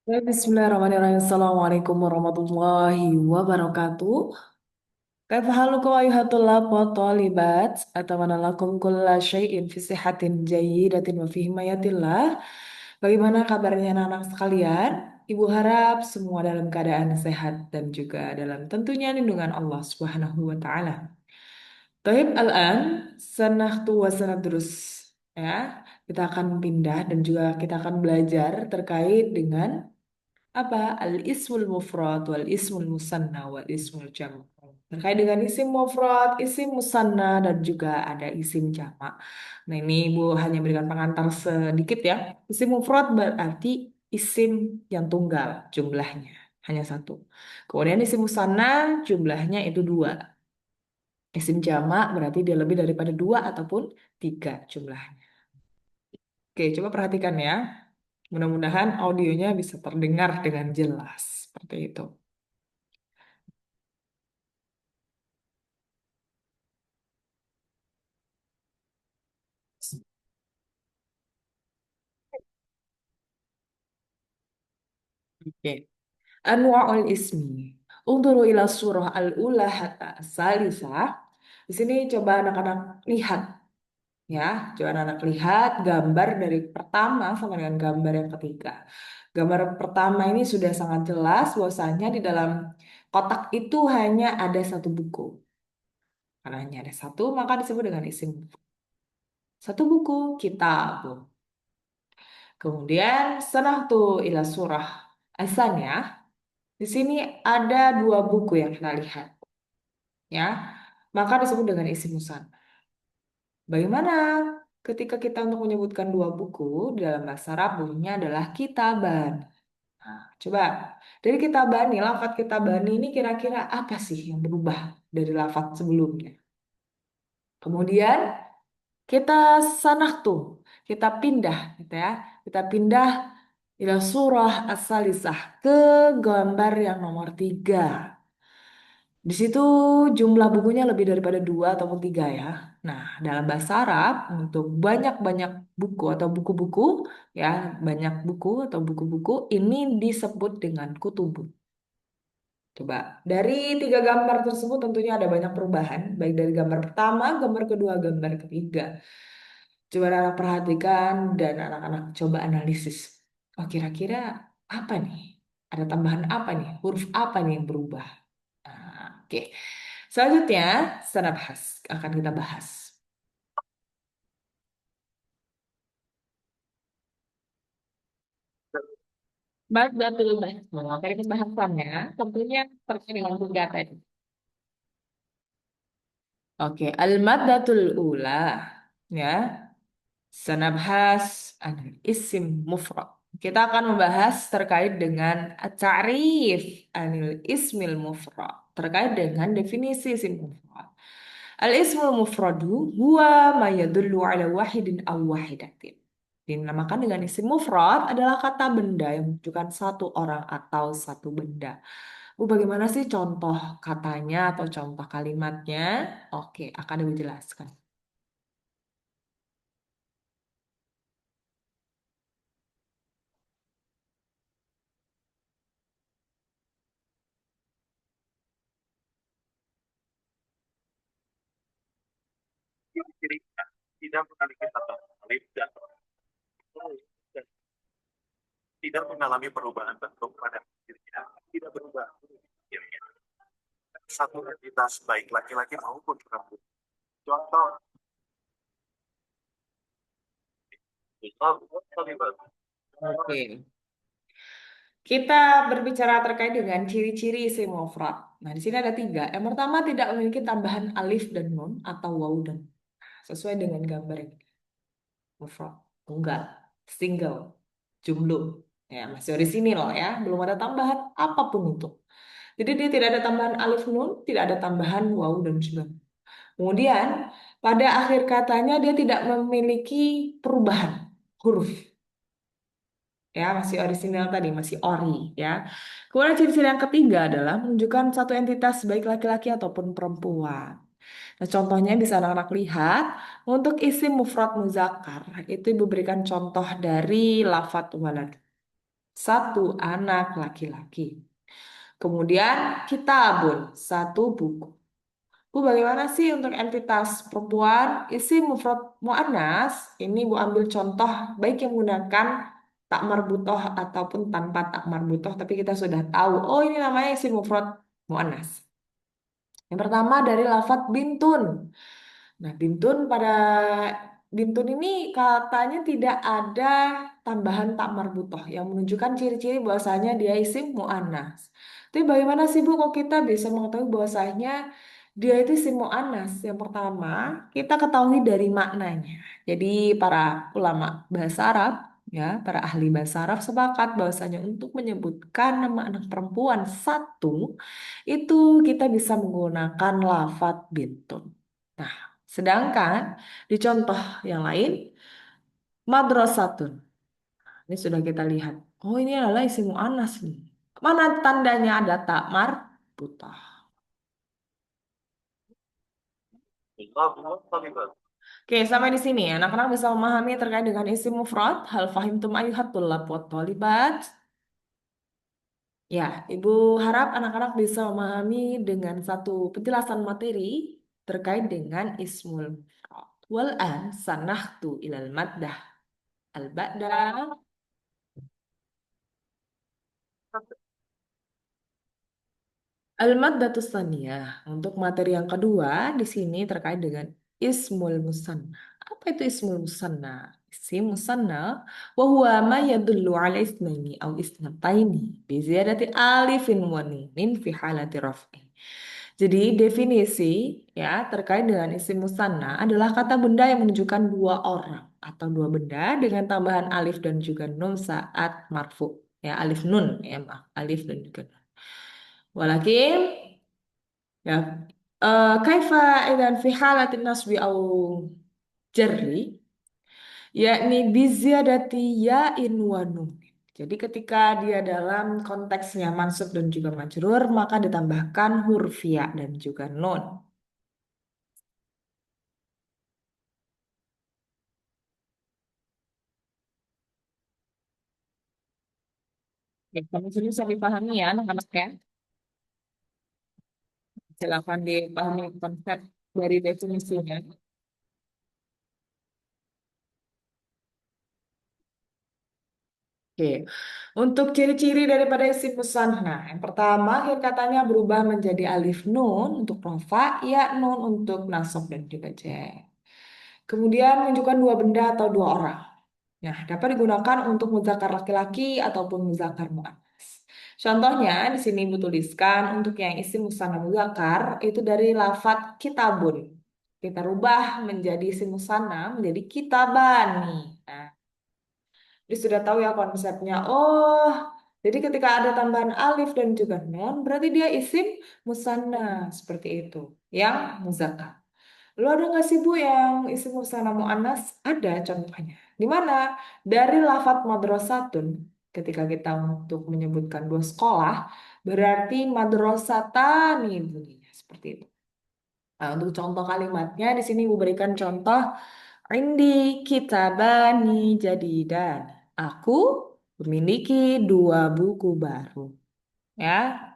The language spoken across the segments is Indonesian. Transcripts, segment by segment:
Ya, Bismillahirrahmanirrahim. Assalamualaikum warahmatullahi wabarakatuh. Kaifa halukum ayuhat tulab wa talibat? Atamana lakum kulla syai'in fi sihatin jayyidatin wa fi himayatillah. Bagaimana kabarnya anak-anak sekalian? Ibu harap semua dalam keadaan sehat dan juga dalam tentunya lindungan Allah Subhanahu wa taala. Taib al-an sanahtu wa sanadrus, ya. Kita akan pindah dan juga kita akan belajar terkait dengan apa al-ismul mufrad wal ismul musanna wal ismul jama'. Terkait dengan isim mufrad, isim musanna dan juga ada isim jama'. Nah, ini Ibu hanya berikan pengantar sedikit ya. Isim mufrad berarti isim yang tunggal jumlahnya hanya satu. Kemudian isim musanna jumlahnya itu dua. Isim jama' berarti dia lebih daripada dua ataupun tiga jumlahnya. Oke, coba perhatikan ya. Mudah-mudahan audionya bisa terdengar dengan jelas. Seperti itu. Oke. Anwa'ul ismi. Unduru ila surah al-ula hatta salisah. Di sini coba anak-anak lihat ya. Coba anak-anak lihat gambar dari pertama sama dengan gambar yang ketiga. Gambar pertama ini sudah sangat jelas bahwasanya di dalam kotak itu hanya ada satu buku. Karena hanya ada satu, maka disebut dengan isim. Satu buku, kitab. Kemudian sanahtu ila surah asalnya. Di sini ada dua buku yang kita lihat, ya. Maka disebut dengan isim musanna. Bagaimana ketika kita untuk menyebutkan dua buku di dalam bahasa Arab bunyinya adalah kitaban. Nah, coba dari kitabani, lafadz kitabani ini kira-kira apa sih yang berubah dari lafadz sebelumnya? Kemudian kita sanah tuh, kita pindah, gitu ya. Kita pindah ila surah as-salisah ke gambar yang nomor tiga. Di situ jumlah bukunya lebih daripada dua ataupun tiga ya. Nah, dalam bahasa Arab untuk banyak-banyak buku atau buku-buku ya, banyak buku atau buku-buku ini disebut dengan kutubun. Coba dari tiga gambar tersebut tentunya ada banyak perubahan, baik dari gambar pertama, gambar kedua, gambar ketiga. Coba anak perhatikan dan anak-anak coba analisis. Oh, kira-kira apa nih? Ada tambahan apa nih? Huruf apa nih yang berubah? Nah, oke. Selanjutnya, sanabhas akan kita bahas. Baik, betul banget. Dari pembahasannya, tentunya terkait dengan tiga tadi. Oke, al-maddatul ula. Ya, sanabhas anil isim mufrad. Kita akan membahas terkait dengan ta'rif anil ismil mufrad. Terkait dengan definisi isim mufrad. Al-ismul mufradu huwa ma yadullu ala wahidin aw wahidatin. Dinamakan dengan isim mufrad adalah kata benda yang menunjukkan satu orang atau satu benda. Bu, bagaimana sih contoh katanya atau contoh kalimatnya? Oke, akan Ibu jelaskan. Ciri tidak memiliki tata alif dan tidak mengalami perubahan bentuk pada dirinya, tidak berubah dirinya. Satu entitas baik laki-laki maupun perempuan. Contoh, Oke. Kita berbicara terkait dengan ciri-ciri isim mufrad. Nah, di sini ada tiga. Yang pertama tidak memiliki tambahan alif dan nun atau waw dan sesuai dengan gambar ini. Mufrad, tunggal, single, jumlah. Ya, masih orisinil ya, belum ada tambahan apapun itu. Jadi dia tidak ada tambahan alif nun, tidak ada tambahan waw dan juga. Kemudian pada akhir katanya dia tidak memiliki perubahan huruf. Ya, masih orisinal tadi, masih ori ya. Kemudian ciri-ciri yang ketiga adalah menunjukkan satu entitas baik laki-laki ataupun perempuan. Nah, contohnya bisa anak-anak lihat untuk isim mufrad muzakkar itu Ibu berikan contoh dari lafadz walad. satu anak laki-laki. Kemudian kitabun, satu buku. Bu, bagaimana sih untuk entitas perempuan? Isim mufrad muannas, ini Bu ambil contoh baik yang menggunakan tak marbutoh ataupun tanpa tak marbutoh, tapi kita sudah tahu, oh ini namanya isim mufrad muannas. Yang pertama dari lafadz bintun. Nah, bintun ini katanya tidak ada tambahan tak marbutoh yang menunjukkan ciri-ciri bahwasanya dia isim muannas. Tapi bagaimana sih Bu kok kita bisa mengetahui bahwasanya dia itu isim muannas? Yang pertama, kita ketahui dari maknanya. Jadi para ulama bahasa Arab, ya, para ahli bahasa Arab sepakat bahwasanya untuk menyebutkan nama anak perempuan satu itu kita bisa menggunakan lafadz bintun. Nah, sedangkan di contoh yang lain, madrasatun. Ini sudah kita lihat. Oh, ini adalah isim muannas nih. Mana tandanya ada tak marbutah? Allahu Akbar. Oke, sampai di sini anak-anak bisa memahami terkait dengan isim mufrad. Hal fahimtum ayyuhat tullab wa thalibat? Ya, Ibu harap anak-anak bisa memahami dengan satu penjelasan materi terkait dengan ismul mufrad. Wal an sanahtu ilal maddah al-ba'da. Al-maddatus tsaniyah. Untuk materi yang kedua di sini terkait dengan ismul musanna. Apa itu ismul musanna? Isim musanna wa huwa ma yadullu ala isnaini aw isnataini bi ziyadati alifin wa nunin fi halati raf'i. Jadi definisi ya terkait dengan isim musanna adalah kata benda yang menunjukkan dua orang atau dua benda dengan tambahan alif dan juga nun saat marfu. Ya, alif nun ya maaf, alif dan juga nun. Walakin ya kaifa idan fi halatin nasbi au jarri yakni biziyadati ya'in wa nun. Jadi ketika dia dalam konteksnya mansub dan juga majrur maka ditambahkan huruf ya dan juga nun. Ya, kamu sini bisa dipahami ya anak-anak ya. Silakan dipahami konsep dari definisinya. Oke, untuk ciri-ciri daripada isim musanna, yang pertama katanya berubah menjadi alif nun untuk rofa, ya nun untuk nasab dan juga jar. Kemudian menunjukkan dua benda atau dua orang. Nah, dapat digunakan untuk muzakkar laki-laki ataupun muzakkar muannas. Contohnya di sini Ibu tuliskan untuk yang isim musanna muzakkar itu dari lafadz kitabun. Kita rubah menjadi isim musanna menjadi kitabani. Nah, jadi sudah tahu ya konsepnya. Oh, jadi ketika ada tambahan alif dan juga nun, berarti dia isim musanna seperti itu. Yang muzakkar. Lu ada nggak sih Bu yang isim musanna muannas? Ada contohnya. Di mana? Dari lafadz madrasatun. Ketika kita untuk menyebutkan dua sekolah, berarti madrasatani bunyinya seperti itu. Nah, untuk contoh kalimatnya di sini Ibu berikan contoh Indi kitabani jadidan. Aku memiliki dua buku baru. Ya,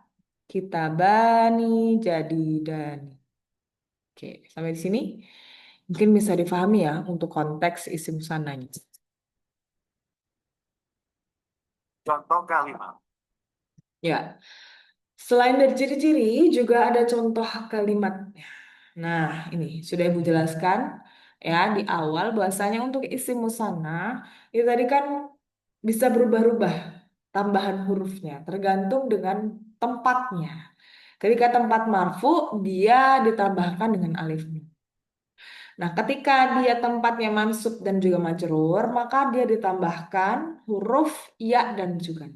kitabani jadidan. Oke, sampai di sini mungkin bisa difahami ya untuk konteks isim sananya. Contoh kalimat. Ya, selain dari ciri-ciri juga ada contoh kalimatnya. Nah, ini sudah Ibu jelaskan ya di awal bahwasanya untuk isim musanna itu tadi kan bisa berubah-ubah tambahan hurufnya tergantung dengan tempatnya. Ketika tempat marfu dia ditambahkan dengan alif nun. Nah, ketika dia tempatnya mansub dan juga majrur, maka dia ditambahkan huruf ya dan juga.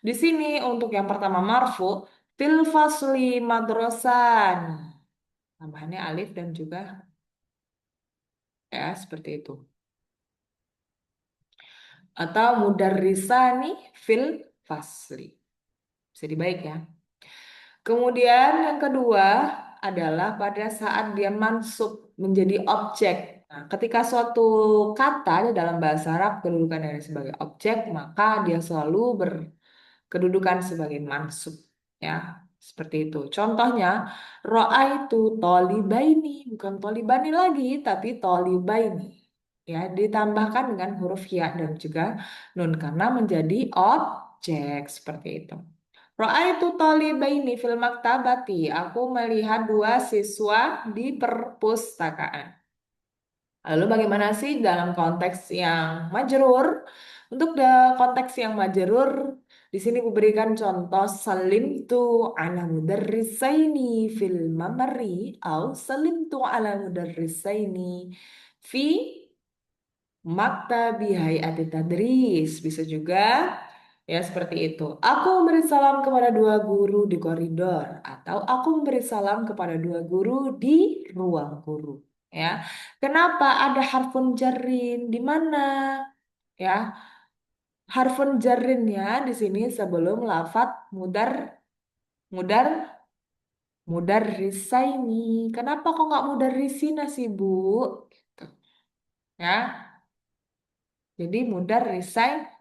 Di sini untuk yang pertama marfu, fil fasli madrasan. Tambahannya alif dan juga ya seperti itu. Atau mudarrisani fil fasli. Bisa dibaik ya. Kemudian yang kedua adalah pada saat dia mansub menjadi objek. Nah, ketika suatu kata di dalam bahasa Arab kedudukan dari sebagai objek, maka dia selalu berkedudukan sebagai mansub. Ya, seperti itu. Contohnya, ro'a itu tolibaini, bukan tolibani lagi, tapi tolibaini. Ya, ditambahkan dengan huruf ya dan juga nun karena menjadi objek seperti itu. Ro'a itu tolibaini fil maktabati. Aku melihat dua siswa di perpustakaan. Lalu bagaimana sih dalam konteks yang majrur? Untuk konteks yang majrur, di sini kuberikan contoh salim tu ala mudarrisaini fil mamari atau salim tu ala mudarrisaini fi maktabi hayati tadris. Bisa juga ya seperti itu. Aku memberi salam kepada dua guru di koridor atau aku memberi salam kepada dua guru di ruang guru. Ya, kenapa ada harfun jarrin di mana? Ya, harfun jarrinnya di sini sebelum lafat mudar mudar mudar risaini. Kenapa kok nggak mudar risina sih, Bu? Gitu. Ya, jadi mudar risai.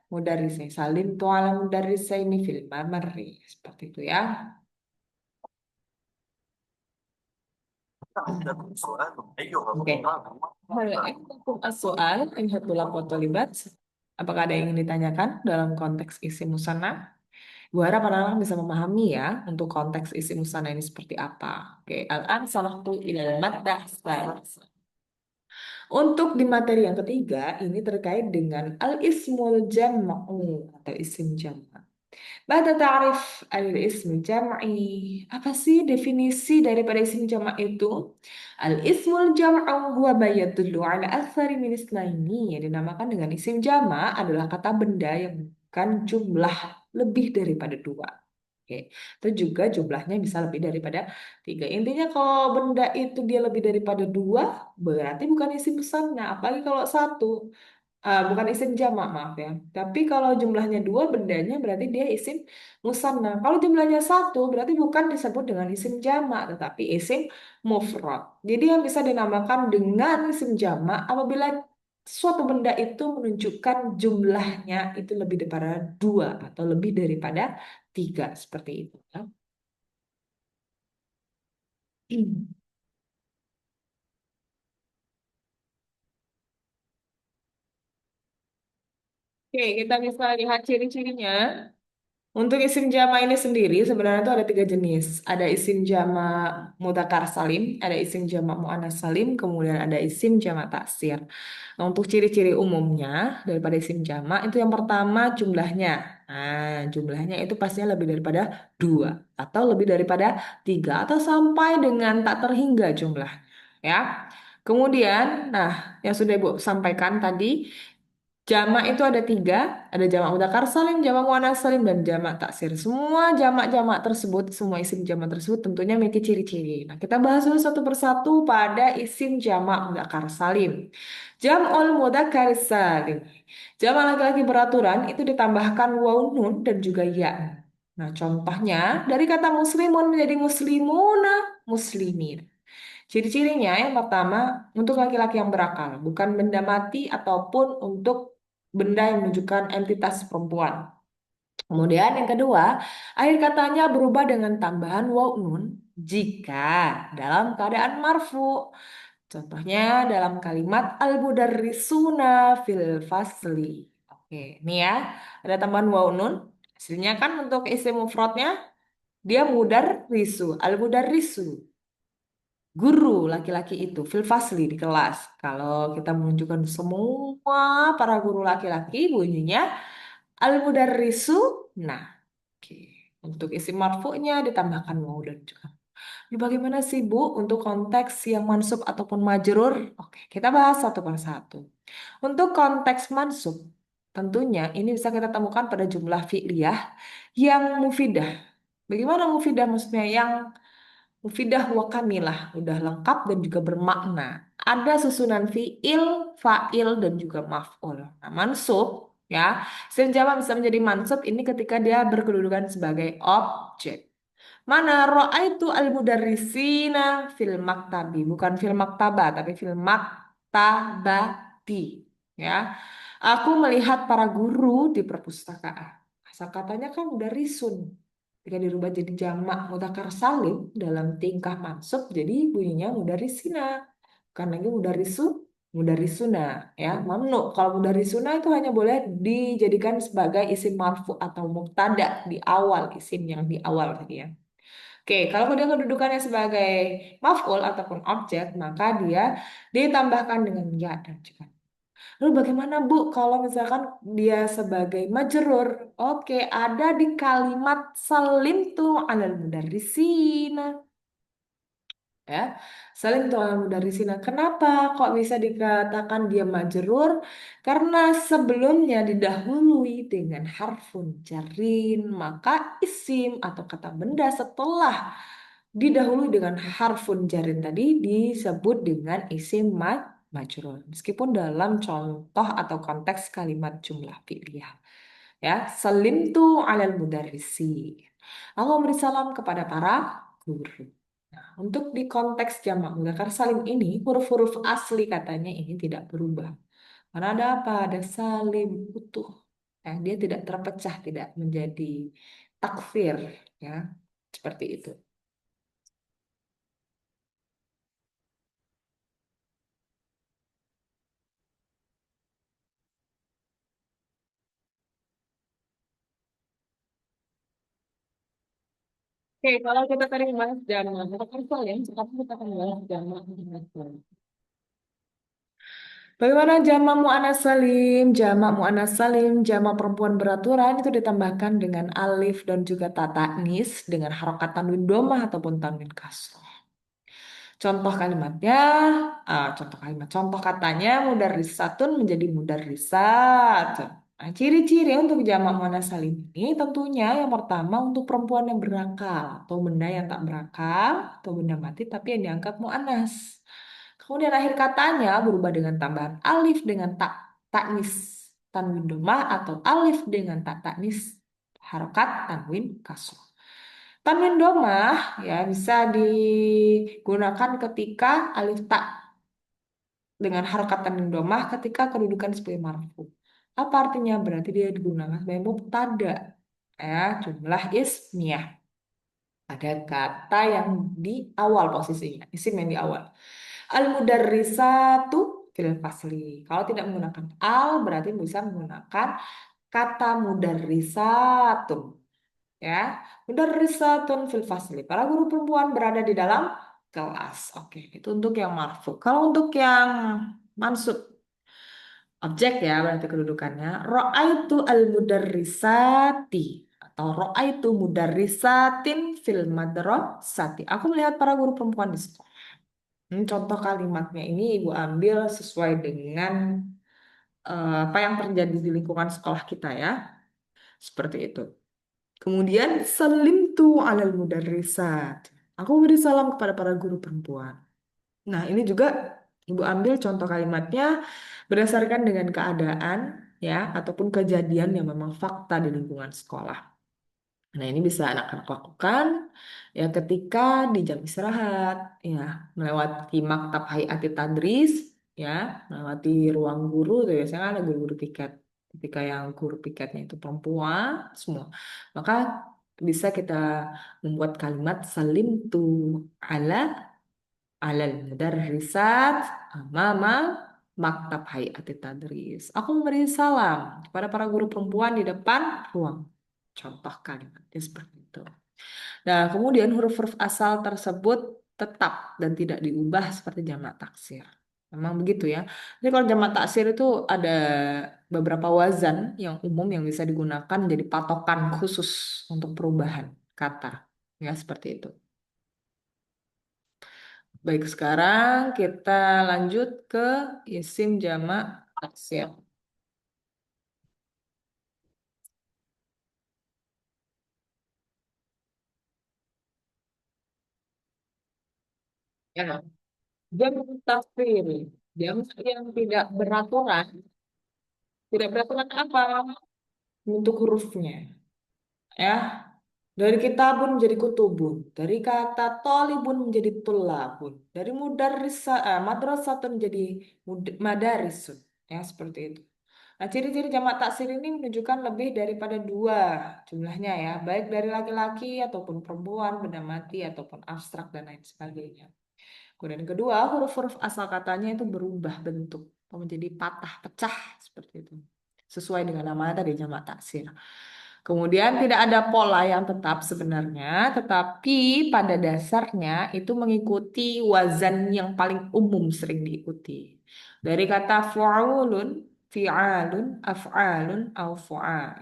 Salim tu ala mudar risaini fil mamari. Seperti itu ya. سؤال أيها Oke. الطلاب Hal yang soal lihat bola libat. Apakah ada yang ingin ditanyakan dalam konteks isi musanna? Gue harap anak-anak bisa memahami ya untuk konteks isi musanna ini seperti apa. Oke, al-an salahtu ilal maddah. Untuk di materi yang ketiga, ini terkait dengan al-ismul jam'u atau isim jam'. Bada ta'rif al-ism jam'i. Apa sih definisi daripada isim jama' itu? Al-ismul jam'u huwa ma yadullu ala aktsari min isnaini. Yang dinamakan dengan isim jama' adalah kata benda yang bukan jumlah lebih daripada dua. Oke, itu juga jumlahnya bisa lebih daripada tiga. Intinya kalau benda itu dia lebih daripada dua, berarti bukan isim musanna. Apalagi kalau satu. Bukan isim jamak, maaf ya. Tapi kalau jumlahnya dua bendanya berarti dia isim musanna. Kalau jumlahnya satu berarti bukan disebut dengan isim jamak, tetapi isim mufrad. Jadi yang bisa dinamakan dengan isim jamak apabila suatu benda itu menunjukkan jumlahnya itu lebih daripada dua atau lebih daripada tiga seperti itu. Ya. Oke, kita bisa lihat ciri-cirinya. Untuk isim jama ini sendiri sebenarnya itu ada tiga jenis. Ada isim jama mudzakkar salim, ada isim jama muannas salim, kemudian ada isim jama taksir. Nah, untuk ciri-ciri umumnya daripada isim jama itu yang pertama jumlahnya. Nah, jumlahnya itu pastinya lebih daripada dua atau lebih daripada tiga atau sampai dengan tak terhingga jumlah. Ya. Kemudian, nah yang sudah Ibu sampaikan tadi jamak itu ada tiga, ada jamak mudzakkar salim, jamak muannats salim, dan jamak taksir. Semua jamak-jamak tersebut, semua isim jamak tersebut tentunya memiliki ciri-ciri. Nah, kita bahas dulu satu persatu pada isim jamak mudzakkar salim. Jam'ul mudzakkar salim. Jamak laki-laki beraturan itu ditambahkan waw nun dan juga ya. Nah, contohnya dari kata muslimun menjadi muslimuna, muslimin. Ciri-cirinya yang pertama untuk laki-laki yang berakal, bukan benda mati ataupun untuk benda yang menunjukkan entitas perempuan. Kemudian yang kedua, akhir katanya berubah dengan tambahan waw nun jika dalam keadaan marfu. Contohnya dalam kalimat al-mudarrisuna fil fasli. Oke, ini ya, ada tambahan waw nun. Hasilnya kan untuk isim mufradnya dia mudarrisu, al-mudarrisu guru laki-laki itu fil fasli di kelas. Kalau kita menunjukkan semua para guru laki-laki bunyinya al mudarrisu. Nah, oke. Untuk isim marfu'nya ditambahkan mau dan juga. Ini bagaimana sih Bu untuk konteks yang mansub ataupun majrur? Oke, kita bahas satu persatu. Untuk konteks mansub, tentunya ini bisa kita temukan pada jumlah fi'liyah yang mufidah. Bagaimana mufidah maksudnya yang mufidah wa kamilah, udah lengkap dan juga bermakna. Ada susunan fiil, fa'il, dan juga maf'ul. Nah, mansub, ya, isim jamak bisa menjadi mansub ini ketika dia berkedudukan sebagai objek. Mana ro'aitu al-mudarrisina fil maktabi, bukan fil maktaba, tapi fil maktabi. maktabati. Ya, aku melihat para guru di perpustakaan. Asal katanya kan udah risun. Jika dirubah jadi jamak mudzakkar salim dalam tingkah mansub jadi bunyinya mudarisina. Bukan lagi mudarisu, mudarisuna ya. Mamnu. Kalau mudarisuna itu hanya boleh dijadikan sebagai isim marfu atau mubtada di awal isim yang di awal tadi ya. Oke, kalau dia kedudukannya sebagai maf'ul ataupun objek, maka dia ditambahkan dengan ya dan juga. Lalu bagaimana Bu kalau misalkan dia sebagai majrur? Oke, ada di kalimat salim tuh alal mudarrisina. Ya, salim tuh alal mudarrisina. Kenapa kok bisa dikatakan dia majrur? Karena sebelumnya didahului dengan harfun jarin, maka isim atau kata benda setelah didahului dengan harfun jarin tadi disebut dengan isim majrur. Meskipun dalam contoh atau konteks kalimat jumlah fi'liyah. Ya, salim tuh alal mudarrisi. Aku memberi salam kepada para guru. Nah, untuk di konteks jamak mudzakkar salim ini, huruf-huruf asli katanya ini tidak berubah. Karena ada apa? Ada salim utuh. Dia tidak terpecah, tidak menjadi takfir. Ya, seperti itu. Oke, kalau kita tadi membahas jamak, kita kan ya, sekarang kita akan membahas jamak. Bagaimana jamak muannas salim? Jamak muannas salim, jamak perempuan beraturan itu ditambahkan dengan alif dan juga ta ta'nis dengan harokat tanwin domah ataupun tanwin kasroh. Contoh kalimatnya, contoh katanya mudarrisatun menjadi mudarrisat. Nah, ciri-ciri untuk jamak muannas salim ini tentunya yang pertama untuk perempuan yang berakal atau benda yang tak berakal atau benda mati tapi yang dianggap muannas. Kemudian akhir katanya berubah dengan tambahan alif dengan tak taknis tanwin domah atau alif dengan tak taknis harokat tanwin kasroh. Tanwin domah ya bisa digunakan ketika alif tak dengan harokat tanwin domah ketika kedudukan sebagai marfu. Apa artinya? Berarti dia digunakan sebagai mubtada ya jumlah ismiyah. Ada kata yang di awal posisinya, isim yang di awal. Al-mudarrisatu fil fasli. Kalau tidak menggunakan al berarti bisa menggunakan kata mudarrisatun. Ya, mudarrisatun fil fasli. Para guru perempuan berada di dalam kelas. Oke, itu untuk yang marfu. Kalau untuk yang mansub objek ya berarti kedudukannya ra'aitu al-mudarrisati atau ra'aitu mudarrisatin fil madrasati. Aku melihat para guru perempuan di sekolah. Contoh kalimatnya ini ibu ambil sesuai dengan apa yang terjadi di lingkungan sekolah kita ya. Seperti itu. Kemudian salim tu alal mudarrisat. Aku beri salam kepada para guru perempuan. Nah, ini juga ibu ambil contoh kalimatnya berdasarkan dengan keadaan ya ataupun kejadian yang memang fakta di lingkungan sekolah. Nah, ini bisa anak-anak lakukan ya ketika di jam istirahat, ya, melewati maktab hayati tadris, ya, melewati ruang guru, tuh biasanya kan ada guru-guru piket. Ketika yang guru piketnya itu perempuan semua, maka bisa kita membuat kalimat salim tu ala alal mudarrisat mama maktab hayati tadris. Aku memberi salam kepada para guru perempuan di depan ruang. Contoh kalimatnya seperti itu. Nah, kemudian huruf-huruf asal tersebut tetap dan tidak diubah seperti jamak taksir. Memang begitu ya. Jadi kalau jamak taksir itu ada beberapa wazan yang umum yang bisa digunakan jadi patokan khusus untuk perubahan kata. Ya, seperti itu. Baik, sekarang kita lanjut ke isim jamak taksir. Ya, jam taksir. Jam yang tidak beraturan. Tidak beraturan apa? Untuk hurufnya. Ya. Dari kitabun menjadi kutubun. Dari kata tolibun menjadi tulabun. Dari madrasatun menjadi madarisun. Ya, seperti itu. Nah, ciri-ciri jamak taksir ini menunjukkan lebih daripada dua jumlahnya ya. Baik dari laki-laki ataupun perempuan, benda mati ataupun abstrak dan lain sebagainya. Kemudian yang kedua, huruf-huruf asal katanya itu berubah bentuk menjadi patah, pecah seperti itu. Sesuai dengan namanya tadi jamak taksir. Kemudian tidak ada pola yang tetap sebenarnya, tetapi pada dasarnya itu mengikuti wazan yang paling umum sering diikuti. Dari kata fu'ulun, fi'alun, af'alun, au fu'al.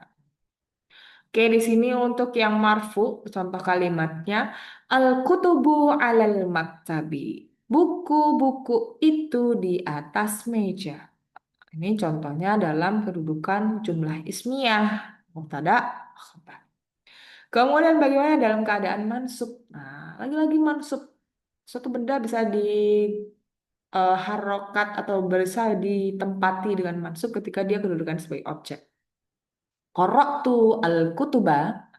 Oke, di sini untuk yang marfu, contoh kalimatnya, al-kutubu alal maktabi. Buku-buku itu di atas meja. Ini contohnya dalam kedudukan jumlah ismiyah. Mubtada, khabar. Kemudian bagaimana dalam keadaan mansub? Nah, lagi-lagi mansub. Suatu benda bisa di harokat atau bisa ditempati dengan mansub ketika dia kedudukan sebagai objek. Qara'tu al-kutuba.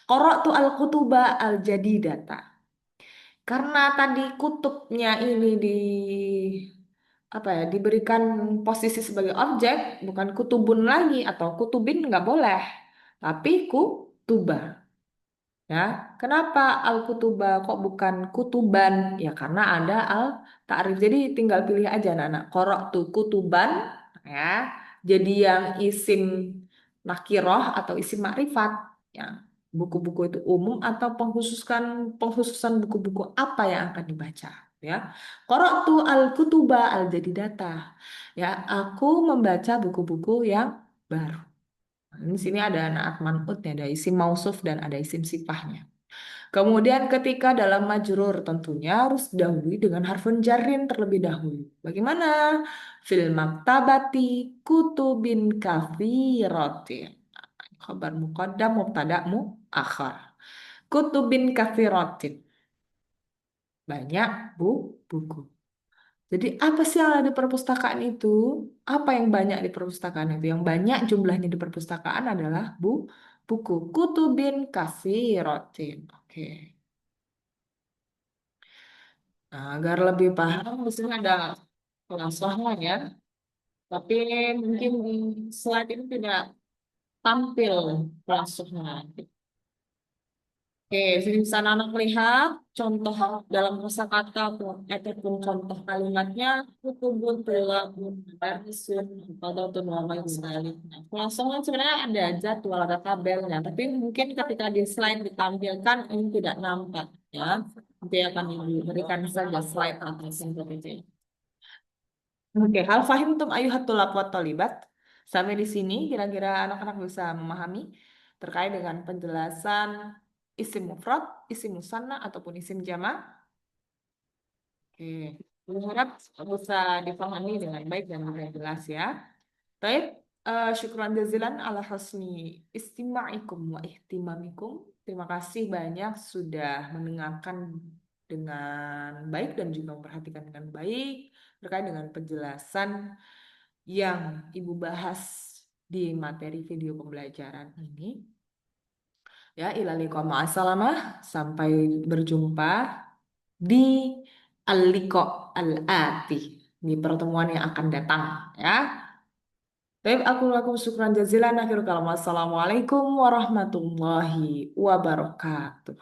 Qara'tu al-kutuba al-jadidata. Karena tadi kutubnya ini diberikan posisi sebagai objek, bukan kutubun lagi atau kutubin nggak boleh, tapi kutuba. Ya, kenapa al-kutuba kok bukan kutuban? Ya karena ada al-ta'rif. Jadi tinggal pilih aja anak-anak. Qara'tu kutuban ya. Jadi yang isim nakiroh atau isim makrifat ya. Buku-buku itu umum atau pengkhususan buku-buku apa yang akan dibaca ya. Qara'tu al-kutuba al-jadidata. Ya, aku membaca buku-buku yang baru. Di sini ada naat man'ut, ada isim mausuf dan ada isim sifahnya. Kemudian ketika dalam majrur tentunya harus didahului dengan harfun jarrin terlebih dahulu. Bagaimana? Fil maktabati kutubin kathiratin. Khabar muqaddam mubtada muakhar. Kutubin kathiratin. Banyak buku. Jadi apa sih yang ada di perpustakaan itu? Apa yang banyak di perpustakaan itu? Yang banyak jumlahnya di perpustakaan adalah buku. Kutubin kathiratin. Oke. Nah, agar lebih paham, di sini ada pelangsangnya ya. Tapi mungkin di slide ini tidak tampil pelangsangnya. Oke, di sini bisa anak lihat contoh dalam kosakata ataupun contoh kalimatnya kutubun tulabun darisun qadotun wa main salik. Nah, pelangsangnya sebenarnya ada jadwal ada tabelnya, tapi mungkin ketika di slide ditampilkan ini tidak nampak ya. Nanti akan diberikan saja slide atas seperti itu. Oke, hal fahim tum ayuhat tulab wa tolibat. Sampai di sini kira-kira anak-anak bisa memahami terkait dengan penjelasan isim mufrad, isim musanna ataupun isim jama'. Oke, berharap bisa dipahami dengan baik dan dengan jelas ya. Baik, syukran jazilan ala husni istima'ikum wa ihtimamikum. Terima kasih banyak sudah mendengarkan dengan baik dan juga memperhatikan dengan baik terkait dengan penjelasan yang Ibu bahas di materi video pembelajaran ini. Ya, ilaliqa ma'assalamah. Sampai berjumpa di al-liqa al-ati. Di pertemuan yang akan datang. Ya. Baik, aku lakukan syukran jazilan. Akhirul kalam. Wassalamualaikum warahmatullahi wabarakatuh.